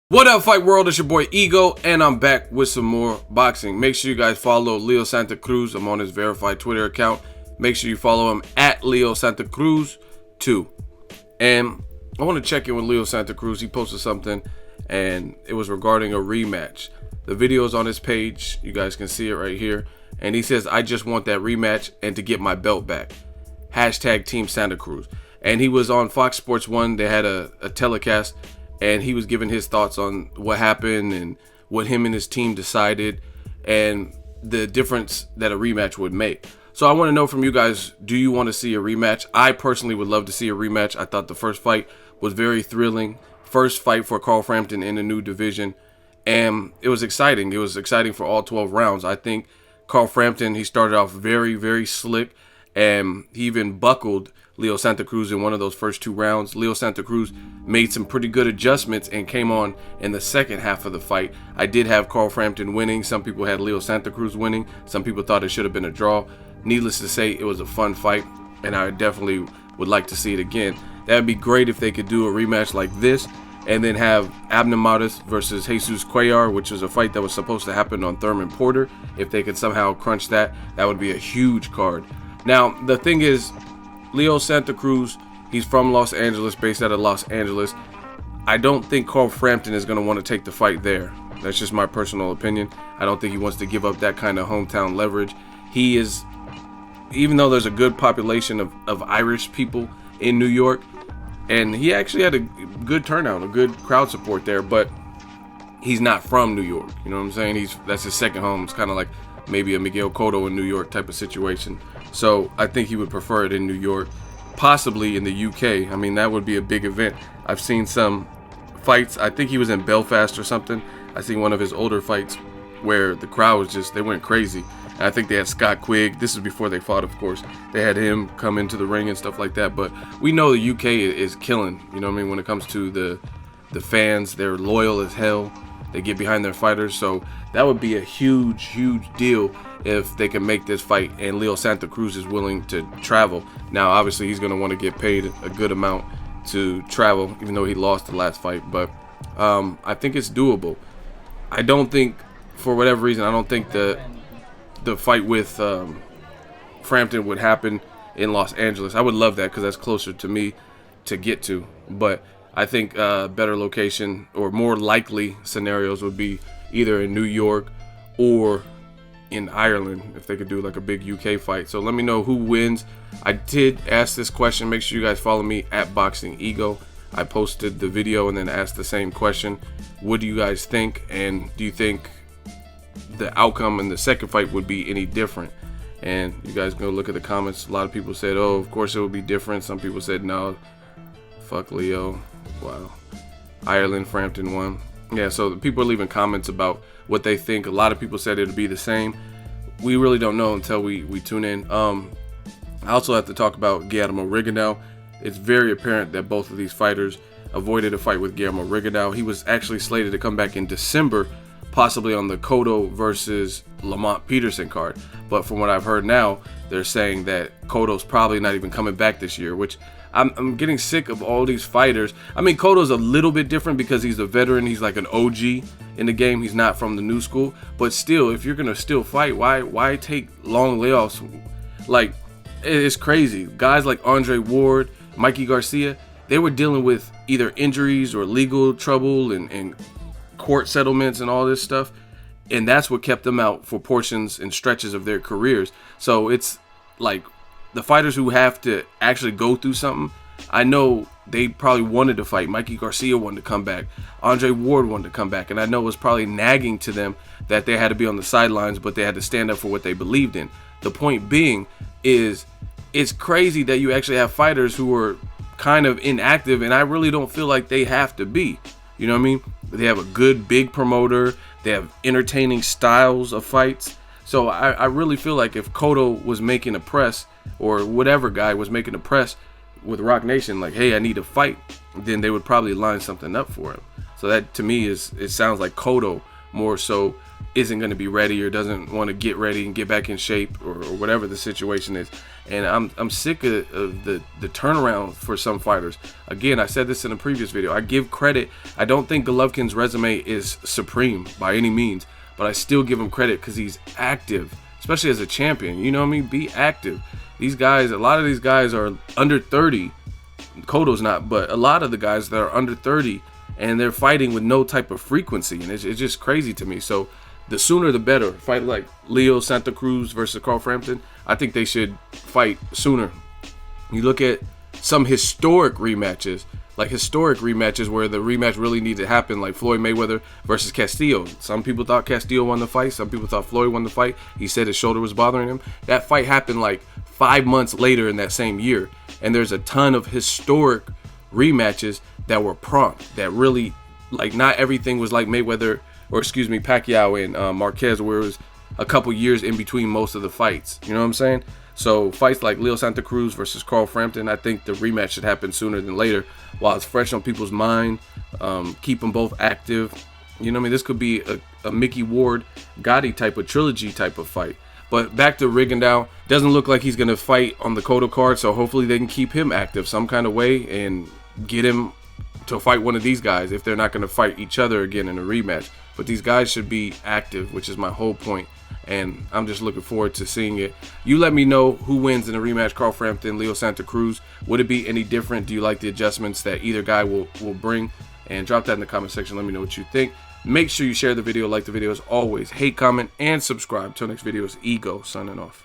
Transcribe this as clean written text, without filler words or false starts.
What up, Fight World? It's your boy Ego, and I'm back with some more boxing. Make sure you guys follow Leo Santa Cruz. I'm on his verified Twitter account. Make sure you follow him at Leo Santa Cruz 2. And I want to check in with Leo Santa Cruz. He posted something, and it was regarding a rematch. The video is on his page. You guys can see it right here. And he says, I just want that rematch and to get my belt back. Hashtag Team Santa Cruz. And he was on Fox Sports 1. They had a telecast. And he was giving his thoughts on what happened and what him and his team decided and the difference that a rematch would make. So I want to know from you guys, do you want to see a rematch? I personally would love to see a rematch. I thought the first fight was very thrilling. First fight for Carl Frampton in a new division. And it was exciting. It was exciting for all 12 rounds. I think Carl Frampton, he started off very, very slick. And he even buckled Leo Santa Cruz in one of those first 2 rounds. Leo Santa Cruz made some pretty good adjustments and came on in the second half of the fight. I did have Carl Frampton winning. Some people had Leo Santa Cruz winning. Some people thought it should have been a draw. Needless to say, it was a fun fight, and I definitely would like to see it again. That would be great if they could do a rematch like this and then have Abner Mares versus Jesus Cuellar, which is a fight that was supposed to happen on Thurman Porter. If they could somehow crunch that, that would be a huge card. Now, the thing is, Leo Santa Cruz, he's from Los Angeles, based out of Los Angeles. I don't think Carl Frampton is going to want to take the fight there. That's just my personal opinion. I don't think he wants to give up that kind of hometown leverage. He is, even though there's a good population of Irish people in New York, and he actually had a good turnout, a good crowd support there, but he's not from New York. You know what I'm saying? That's his second home. It's kind of like maybe a Miguel Cotto in New York type of situation. So I think he would prefer it in New York, possibly in the UK. I mean, that would be a big event. I've seen some fights. I think he was in Belfast or something. I seen one of his older fights where the crowd was just, they went crazy. And I think they had Scott Quigg. This is before they fought, of course. They had him come into the ring and stuff like that. But we know the UK is killing, you know what I mean, when it comes to the fans. They're loyal as hell. They get behind their fighters. So that would be a huge, huge deal if they can make this fight and Leo Santa Cruz is willing to travel. Now, obviously, he's going to want to get paid a good amount to travel, even though he lost the last fight. But I think it's doable. I don't think, for whatever reason, I don't think the fight with Frampton would happen in Los Angeles. I would love that because that's closer to me to get to. But I think better location or more likely scenarios would be either in New York or in Ireland if they could do like a big UK fight. So let me know who wins. I did ask this question. Make sure you guys follow me at BOXINGEGO. I posted the video and then asked the same question. What do you guys think? And do you think the outcome in the second fight would be any different? And you guys go look at the comments. A lot of people said, oh, of course it would be different. Some people said, no, fuck Leo. Wow. Ireland, Frampton won. Yeah, so people are leaving comments about what they think. A lot of people said it would be the same. We really don't know until we tune in. I also have to talk about Guillermo Rigondeaux. It's very apparent that both of these fighters avoided a fight with Guillermo Rigondeaux. He was actually slated to come back in December, possibly on the Cotto versus Lamont Peterson card. But from what I've heard now, they're saying that Cotto's probably not even coming back this year, which I'm getting sick of all these fighters. I mean, Cotto's a little bit different because he's a veteran. He's like an OG in the game. He's not from the new school. But still, if you're going to still fight, why take long layoffs? Like, it's crazy. Guys like Andre Ward, Mikey Garcia, they were dealing with either injuries or legal trouble and court settlements and all this stuff. And that's what kept them out for portions and stretches of their careers. So it's like the fighters who have to actually go through something, I know they probably wanted to fight. Mikey Garcia wanted to come back. Andre Ward wanted to come back. And I know it was probably nagging to them that they had to be on the sidelines, but they had to stand up for what they believed in. The point being is it's crazy that you actually have fighters who are kind of inactive, and I really don't feel like they have to be. You know what I mean? They have a good big promoter. They have entertaining styles of fights. So I really feel like if Cotto was making a press, or whatever guy was making a press with Rock Nation, like, hey, I need a fight, then they would probably line something up for him. So that to me it sounds like Cotto more so isn't going to be ready or doesn't want to get ready and get back in shape or whatever the situation is. And I'm sick of the turnaround for some fighters. Again, I said this in a previous video. I give credit. I don't think Golovkin's resume is supreme by any means, but I still give him credit because he's active, especially as a champion. You know what I mean? Be active. These guys, a lot of these guys are under 30. Cotto's not, but a lot of the guys that are under 30 and they're fighting with no type of frequency, and it's just crazy to me. So the sooner the better. Fight like Leo Santa Cruz versus Carl Frampton, I think they should fight sooner. You look at some historic rematches where the rematch really needed to happen, like Floyd Mayweather versus Castillo. Some people thought Castillo won the fight. Some people thought Floyd won the fight. He said his shoulder was bothering him. That fight happened like 5 months later in that same year. And there's a ton of historic rematches that were prompt, that really, like, not everything was like Mayweather, or excuse me, Pacquiao and Marquez, where it was a couple years in between most of the fights. You know what I'm saying? So fights like Leo Santa Cruz versus Carl Frampton, I think the rematch should happen sooner than later while it's fresh on people's mind. Keep them both active. You know what I mean? This could be a Mickey Ward, Gotti type of trilogy type of fight. But back to Rigondeaux, doesn't look like he's going to fight on the Cotto card, so hopefully they can keep him active some kind of way and get him to fight one of these guys if they're not going to fight each other again in a rematch. But these guys should be active, which is my whole point, and I'm just looking forward to seeing it. You let me know who wins in the rematch, Carl Frampton, Leo Santa Cruz. Would it be any different? Do you like the adjustments that either guy will bring? And drop that in the comment section. Let me know what you think. Make sure you share the video, like the video as always. Hate, comment, and subscribe. Till next video, is Ego signing off.